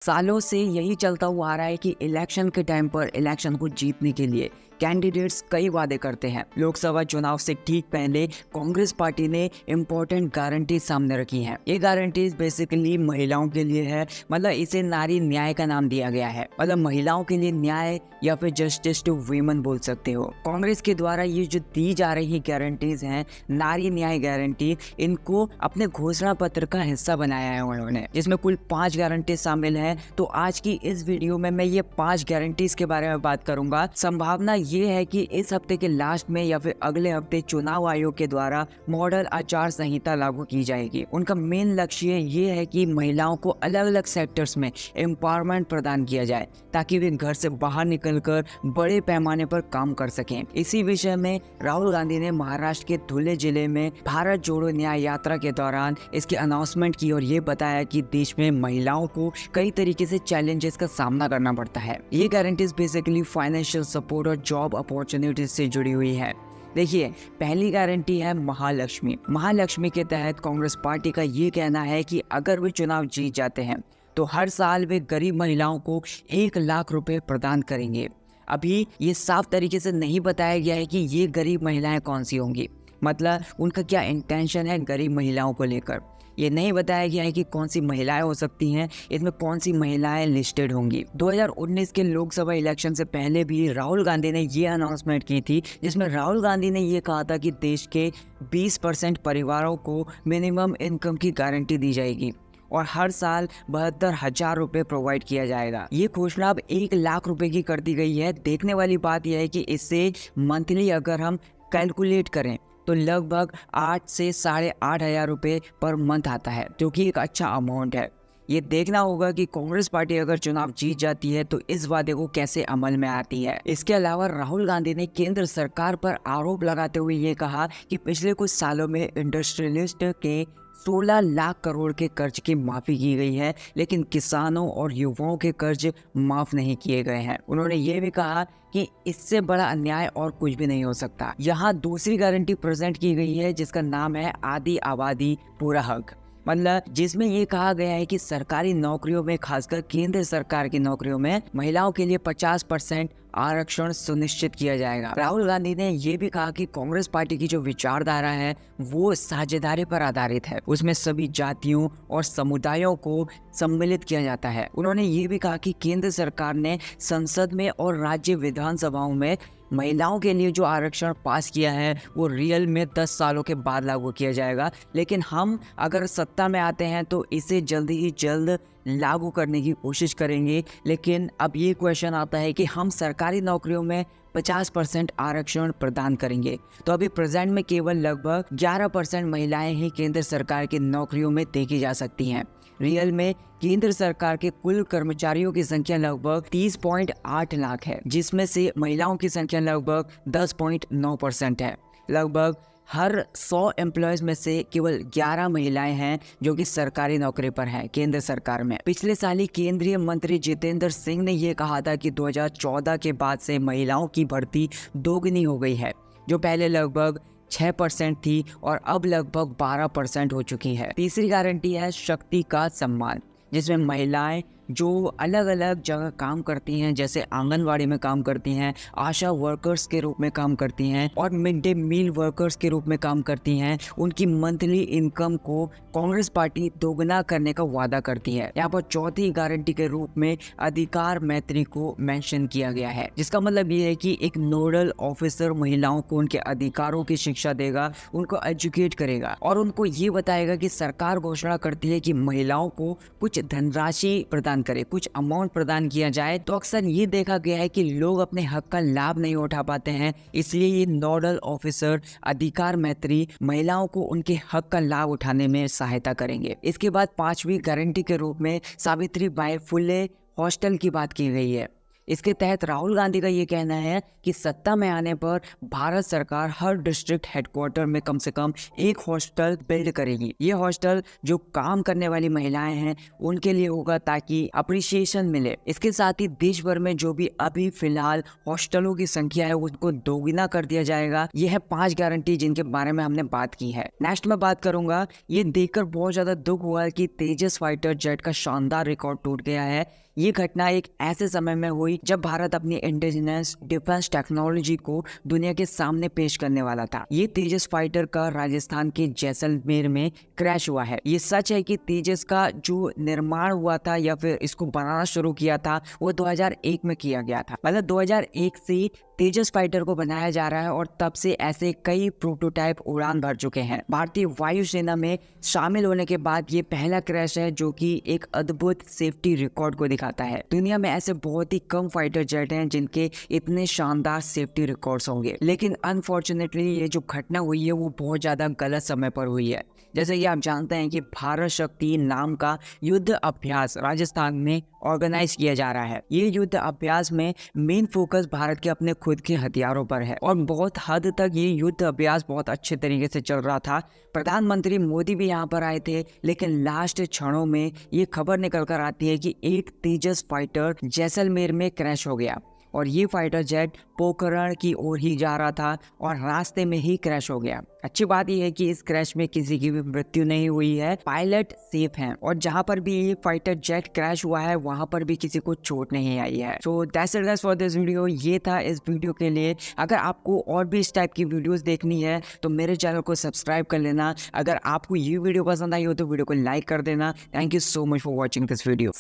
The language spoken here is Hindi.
सालों से यही चलता हुआ आ रहा है कि इलेक्शन के टाइम पर इलेक्शन को जीतने के लिए कैंडिडेट्स कई वादे करते हैं। लोकसभा चुनाव से ठीक पहले कांग्रेस पार्टी ने इम्पोर्टेंट गारंटी सामने रखी हैं। ये गारंटीज बेसिकली महिलाओं के लिए है, मतलब इसे नारी न्याय का नाम दिया गया है, मतलब महिलाओं के लिए न्याय या फिर जस्टिस टू वीमेन बोल सकते हो। कांग्रेस के द्वारा ये जो दी जा रही गारंटीज हैं, नारी न्याय गारंटी, इनको अपने घोषणा पत्र का हिस्सा बनाया है उन्होंने, जिसमें कुल 5 गारंटी शामिल है। तो आज की इस वीडियो में मैं ये 5 गारंटीज के बारे में बात करूंगा। संभावना ये है कि इस हफ्ते के लास्ट में या फिर अगले हफ्ते चुनाव आयोग के द्वारा मॉडल आचार संहिता लागू की जाएगी। उनका मेन लक्ष्य ये है कि महिलाओं को अलग अलग सेक्टर्स में एम्पावरमेंट प्रदान किया जाए ताकि वे घर से बाहर निकलकर बड़े पैमाने पर काम कर सकें। इसी विषय में राहुल गांधी ने महाराष्ट्र के धुले जिले में भारत जोड़ो न्याय यात्रा के दौरान इसकी अनाउंसमेंट की और ये बताया कि देश में महिलाओं को कई तरीके से चैलेंजेस का सामना करना पड़ता है। ये गारंटीज बेसिकली फाइनेंशियल सपोर्ट और जॉब अपॉर्चुनिटीज से जुड़ी हुई है। देखिए, पहली गारंटी है महालक्ष्मी। महालक्ष्मी के तहत कांग्रेस पार्टी का ये कहना है कि अगर वे चुनाव जीत जाते हैं तो हर साल वे गरीब महिलाओं को 1 लाख रुपए प्रदान करेंगे। अभी ये साफ तरीके से नहीं बताया गया है कि ये गरीब महिलाएं कौन सी होंगी, मतलब उनका क्या इंटेंशन है गरीब महिलाओं को लेकर। ये नहीं बताया गया है कि कौन सी महिलाएं हो सकती हैं, इसमें कौन सी महिलाएं लिस्टेड होंगी। 2019 के लोकसभा इलेक्शन से पहले भी राहुल गांधी ने ये अनाउंसमेंट की थी, जिसमें राहुल गांधी ने ये कहा था कि देश के 20% परिवारों को मिनिमम इनकम की गारंटी दी जाएगी और हर साल 72,000 रुपये प्रोवाइड किया जाएगा। ये घोषणा अब 1 लाख रुपए की कर दी गई है। देखने वाली बात यह है कि इससे मंथली अगर हम कैलकुलेट करें तो लगभग 8 से 8,500 रुपये पर मंथ आता है, जो कि एक अच्छा अमाउंट है। ये देखना होगा कि कांग्रेस पार्टी अगर चुनाव जीत जाती है तो इस वादे को कैसे अमल में आती है। इसके अलावा राहुल गांधी ने केंद्र सरकार पर आरोप लगाते हुए ये कहा कि पिछले कुछ सालों में इंडस्ट्रियलिस्ट के 16 लाख करोड़ के कर्ज की माफी की गई है, लेकिन किसानों और युवाओं के कर्ज माफ नहीं किए गए हैं। उन्होंने ये भी कहा कि इससे बड़ा अन्याय और कुछ भी नहीं हो सकता। यहाँ दूसरी गारंटी प्रेजेंट की गई है जिसका नाम है आदि आबादी पूरा हक, मतलब जिसमें ये कहा गया है कि सरकारी नौकरियों में, खासकर केंद्र सरकार की नौकरियों में महिलाओं के लिए 50% आरक्षण सुनिश्चित किया जाएगा। राहुल गांधी ने ये भी कहा कि कांग्रेस पार्टी की जो विचारधारा है वो साझेदारी पर आधारित है, उसमें सभी जातियों और समुदायों को सम्मिलित किया जाता है। उन्होंने ये भी कहा कि केंद्र सरकार ने संसद में और राज्य विधानसभाओं में महिलाओं के लिए जो आरक्षण पास किया है वो रियल में 10 सालों के बाद लागू किया जाएगा, लेकिन हम अगर सत्ता में आते हैं तो इसे जल्दी ही जल्द लागू करने की कोशिश करेंगे। लेकिन अब ये क्वेश्चन आता है कि हम सरकारी नौकरियों में 50% आरक्षण प्रदान करेंगे, तो अभी प्रेजेंट में केवल लगभग 11% महिलाएं ही केंद्र सरकार की नौकरियों में देखी जा सकती हैं। रियल में केंद्र सरकार के कुल कर्मचारियों की संख्या लगभग 30.8 लाख है, जिसमें से महिलाओं की संख्या लगभग 10.9% है। लगभग हर 100 एम्प्लॉयज में से केवल 11 महिलाएं हैं जो कि सरकारी नौकरी पर हैं केंद्र सरकार में। पिछले साल ही केंद्रीय मंत्री जितेंद्र सिंह ने यह कहा था कि 2014 के बाद से महिलाओं की भर्ती दोगुनी हो गई है, जो पहले लगभग 6% थी और अब लगभग 12% हो चुकी है। तीसरी गारंटी है शक्ति का सम्मान, जिसमें महिलाएं जो अलग अलग जगह काम करती हैं, जैसे आंगनवाड़ी में काम करती हैं, आशा वर्कर्स के रूप में काम करती हैं और मिड डे मील वर्कर्स के रूप में काम करती हैं, उनकी मंथली इनकम को कांग्रेस पार्टी दोगुना करने का वादा करती है। यहाँ पर चौथी गारंटी के रूप में अधिकार मैत्री को मेंशन किया गया है, जिसका मतलब ये है कि एक नोडल ऑफिसर महिलाओं को उनके अधिकारों की शिक्षा देगा, उनको एजुकेट करेगा और उनको ये बताएगा कि सरकार घोषणा करती है कि महिलाओं को कुछ धनराशि प्रदान करे, कुछ अमाउंट प्रदान किया जाए, तो अक्सर ये देखा गया है कि लोग अपने हक का लाभ नहीं उठा पाते हैं। इसलिए ये नोडल ऑफिसर अधिकार मैत्री महिलाओं को उनके हक का लाभ उठाने में सहायता करेंगे। इसके बाद 5वीं गारंटी के रूप में सावित्री बाई फुले हॉस्टल की बात की गई है, इसके तहत राहुल गांधी का ये कहना है कि सत्ता में आने पर भारत सरकार हर डिस्ट्रिक्ट हेडक्वार्टर में कम से कम एक हॉस्टल बिल्ड करेगी। ये हॉस्टल जो काम करने वाली महिलाएं हैं उनके लिए होगा ताकि अप्रिसिएशन मिले। इसके साथ ही देश भर में जो भी अभी फिलहाल हॉस्टलों की संख्या है उसको दोगुना कर दिया जाएगा। ये है 5 गारंटी जिनके बारे में हमने बात की है। नेक्स्ट मैं बात करूंगा, ये देखकर बहुत ज्यादा दुख हुआ कि तेजस फाइटर जेट का शानदार रिकॉर्ड टूट गया है। ये घटना एक ऐसे समय में हुई जब भारत अपनी इंडिजिनस डिफेंस टेक्नोलॉजी को दुनिया के सामने पेश करने वाला था। ये तेजस फाइटर का राजस्थान के जैसलमेर में क्रैश हुआ है। ये सच है कि तेजस का जो निर्माण हुआ था या फिर इसको बनाना शुरू किया था वो 2001 में किया गया था। मतलब 2001 से तेजस फाइटर को बनाया जा रहा है और तब से ऐसे कई प्रोटोटाइप उड़ान भर चुके हैं। भारतीय वायुसेना में शामिल होने के बाद ये पहला क्रैश है जो कि एक अद्भुत सेफ्टी रिकॉर्ड को दिखाता है। दुनिया में ऐसे बहुत ही कम फाइटर जेट हैं जिनके इतने शानदार सेफ्टी रिकॉर्ड्स होंगे, लेकिन अनफॉर्चुनेटली ये जो घटना हुई है वो बहुत ज्यादा गलत समय पर हुई है। जैसे कि आप जानते हैं कि भारत शक्ति नाम का युद्ध अभ्यास राजस्थान में ऑर्गेनाइज किया जा रहा है। ये युद्ध अभ्यास में मेन फोकस भारत के अपने खुद के हथियारों पर है और बहुत हद तक ये युद्ध अभ्यास बहुत अच्छे तरीके से चल रहा था। प्रधानमंत्री मोदी भी यहाँ पर आए थे, लेकिन लास्ट क्षणों में ये खबर निकल कर आती है कि एक तेजस फाइटर जैसलमेर में क्रैश हो गया और ये फाइटर जेट पोखरण की ओर ही जा रहा था और रास्ते में ही क्रैश हो गया। अच्छी बात यह है कि इस क्रैश में किसी की भी मृत्यु नहीं हुई है, पायलट सेफ हैं और जहां पर भी ये फाइटर जेट क्रैश हुआ है वहां पर भी किसी को चोट नहीं आई है। So that's it guys for this video. ये था इस वीडियो के लिए। अगर आपको और भी इस टाइप की वीडियोस देखनी है तो मेरे चैनल को सब्सक्राइब कर लेना। अगर आपको ये वीडियो पसंद आई हो तो वीडियो को लाइक कर देना। Thank you so much for watching this video.